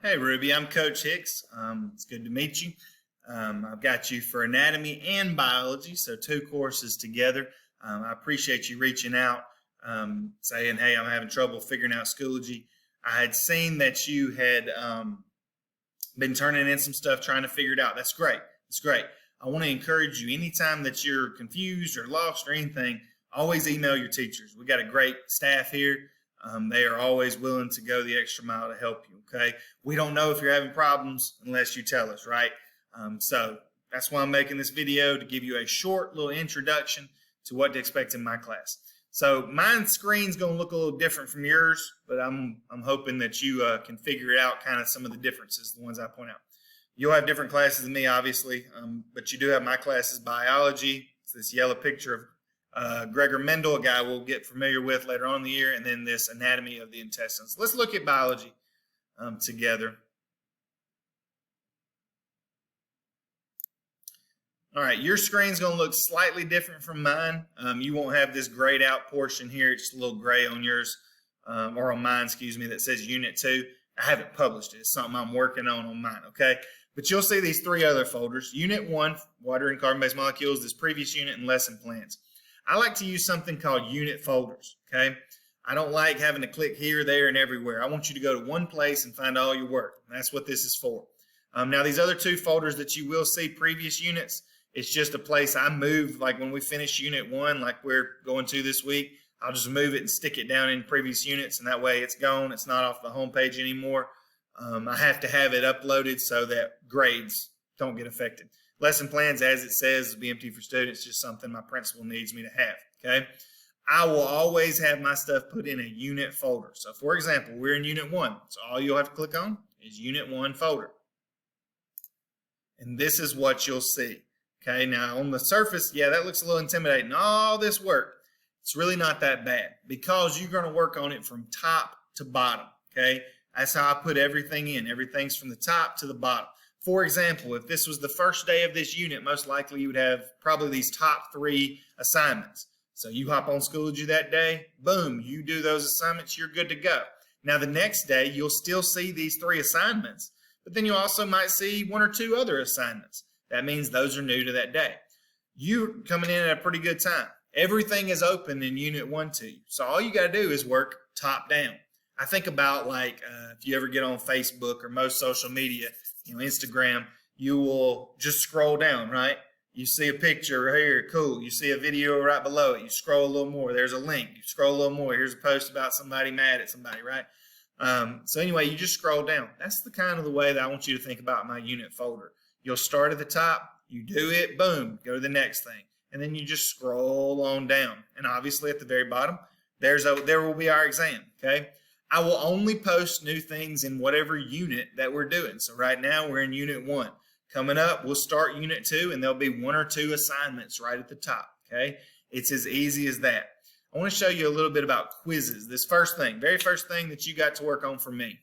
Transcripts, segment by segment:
Hey Ruby, I'm Coach Hicks. It's good to meet you. I've got you for anatomy and biology, so two courses together. I appreciate you reaching out, saying, "Hey, I'm having trouble figuring out Schoology." I had seen that you had been turning in some stuff trying to figure it out. That's great. It's great. I want to encourage you anytime that you're confused or lost or anything, always email your teachers. We got a great staff here. They are always willing to go the extra mile to help you. Okay. We don't know if you're having problems unless you tell us, right? So that's why I'm making this video, to give you a short little introduction to what to expect in my class. So my screen's going to look a little different from yours, but I'm hoping that you can figure it out, kind of some of the differences, the ones I point out. You'll have different classes than me, obviously, but you do have my classes: biology. It's this yellow picture of Gregor Mendel, a guy we'll get familiar with later on in the year, and then this anatomy of the intestines. Let's look at biology together. All right, your screen's going to look slightly different from mine. You won't have this grayed out portion here. It's just a little gray on yours, or on mine, excuse me, that says Unit 2. I haven't published it. It's something I'm working on mine, okay? But you'll see these three other folders. Unit 1, water and carbon-based molecules, this previous unit, and lesson plans. I like to use something called unit folders, okay? I don't like having to click here, there, and everywhere. I want you to go to one place and find all your work. That's what this is for. Now, these other two folders that you will see, previous units, it's just a place I move. Like when we finish Unit 1, like we're going to this week, I'll just move it and stick it down in previous units, and that way it's gone. It's not off the home page anymore. I have to have it uploaded so that grades don't get affected. Lesson plans, as it says, will be empty for students, just something my principal needs me to have, okay? I will always have my stuff put in a unit folder. So, for example, we're in Unit 1, so all you'll have to click on is Unit 1 folder. And this is what you'll see, okay? Now, on the surface, yeah, that looks a little intimidating. All this work, it's really not that bad because you're going to work on it from top to bottom, okay? That's how I put everything in. Everything's from the top to the bottom. For example, if this was the first day of this unit, most likely you would have probably these top 3 assignments. So you hop on Schoology that day, boom, you do those assignments, you're good to go. Now the next day, you'll still see these 3 assignments, but then you also might see 1 or 2 other assignments. That means those are new to that day. You're coming in at a pretty good time. Everything is open in Unit 1 to you. So all you got to do is work top down. I think about like if you ever get on Facebook or most social media, Instagram, you will just scroll down, right? You see a picture right here, cool. You see a video right below it. You scroll a little more. There's a link. You scroll a little more. Here's a post about somebody mad at somebody, right? So anyway, you just scroll down. That's the kind of the way that I want you to think about my unit folder. You'll start at the top. You do it, boom, go to the next thing. And then you just scroll on down. And obviously at the very bottom, there will be our exam, okay? I will only post new things in whatever unit that we're doing. So right now we're in Unit 1. Coming up, we'll start Unit 2, and there'll be 1 or 2 assignments right at the top, okay? It's as easy as that. I want to show you a little bit about quizzes. This very first thing that you got to work on for me.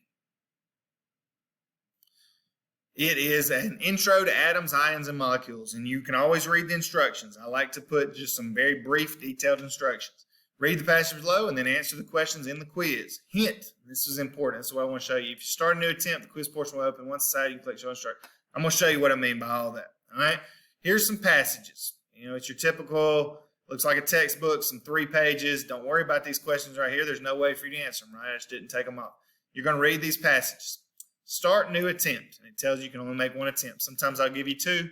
It is an intro to atoms, ions, and molecules, and you can always read the instructions. I like to put just some very brief, detailed instructions. Read the passage below and then answer the questions in the quiz. Hint, this is important. That's what I want to show you. If you start a new attempt, the quiz portion will open. Once decided, you can click Show Instruct. I'm going to show you what I mean by all that. All right? Here's some passages. It's your typical, looks like a textbook, some 3 pages. Don't worry about these questions right here. There's no way for you to answer them, right? I just didn't take them off. You're going to read these passages. Start new attempt. And it tells you can only make 1 attempt. Sometimes I'll give you 2,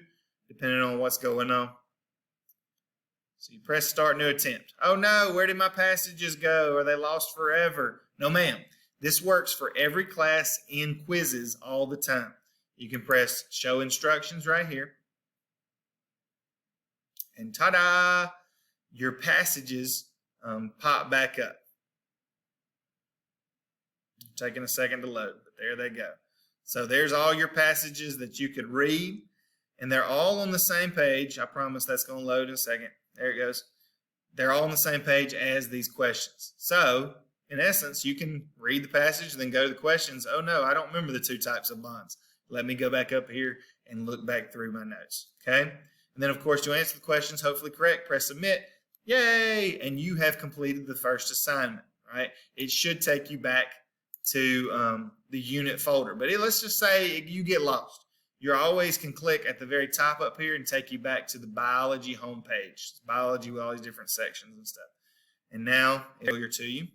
depending on what's going on. So you press start new attempt. Oh no, where did my passages go? Are they lost forever? No ma'am. This works for every class in quizzes all the time. You can press show instructions right here. And ta-da! Your passages pop back up. Taking a second to load, but there they go. So there's all your passages that you could read, and they're all on the same page. I promise that's going to load in a second. There it goes. They're all on the same page as these questions. So, in essence, you can read the passage, then go to the questions. Oh, no, I don't remember the 2 types of bonds. Let me go back up here and look back through my notes, okay? And then, of course, you'll answer the questions, hopefully correct, press submit. Yay! And you have completed the first assignment, right? It should take you back to the unit folder. But let's just say you get lost. You always can click at the very top up here and take you back to the biology homepage. It's biology with all these different sections and stuff. And now it's familiar to you.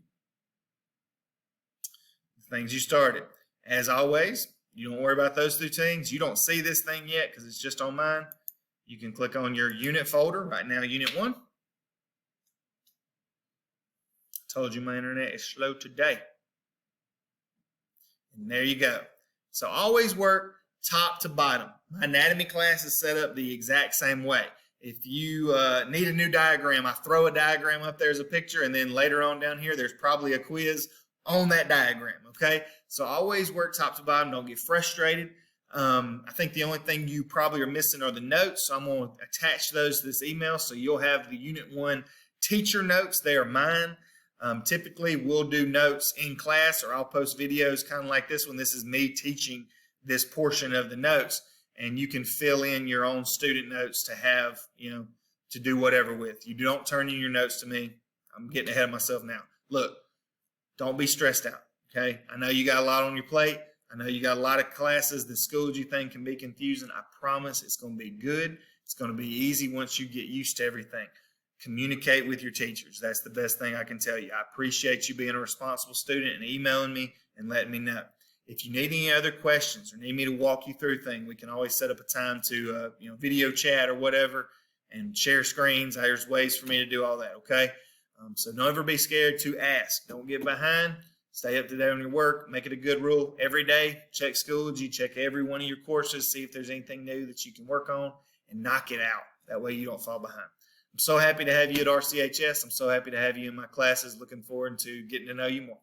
The things you started. As always, you don't worry about those two things. You don't see this thing yet because it's just on mine. You can click on your unit folder. Right now, Unit 1. Told you my internet is slow today. And there you go. So always work top to bottom. My anatomy class is set up the exact same way. If you need a new diagram, I throw a diagram up there as a picture, and then later on down here, there's probably a quiz on that diagram, okay? So always work top to bottom. Don't get frustrated. I think the only thing you probably are missing are the notes. So I'm going to attach those to this email, so you'll have the Unit 1 teacher notes. They are mine. Typically, we'll do notes in class, or I'll post videos kind of like this one. This is me teaching this portion of the notes, and you can fill in your own student notes to have, to do whatever with. You don't turn in your notes to me. I'm getting ahead of myself now. Look, don't be stressed out, okay? I know you got a lot on your plate. I know you got a lot of classes that schools you think can be confusing. I promise it's going to be good. It's going to be easy once you get used to everything. Communicate with your teachers. That's the best thing I can tell you. I appreciate you being a responsible student and emailing me and letting me know. If you need any other questions or need me to walk you through things, we can always set up a time to video chat or whatever and share screens. There's ways for me to do all that, okay? So don't ever be scared to ask. Don't get behind. Stay up to date on your work. Make it a good rule. Every day, check Schoology. Check every one of your courses. See if there's anything new that you can work on and knock it out. That way you don't fall behind. I'm so happy to have you at RCHS. I'm so happy to have you in my classes. Looking forward to getting to know you more.